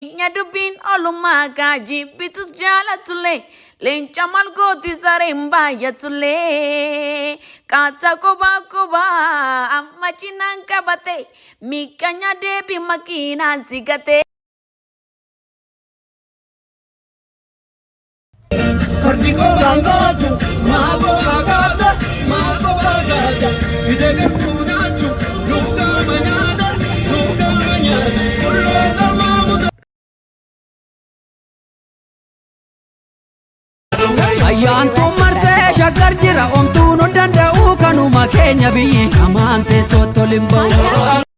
Nyadubin oluma gaji bitus jala tule lencha malgoti saremba yatule kata koba amachinan bate mikanya debi makina zigate Fardigo gangatu mago bagata idele kunachu luga manada kullu mamuda Ayyantu marse shagar jira omtu no danda'u kanuma keenya biyyi amante sottolimba'u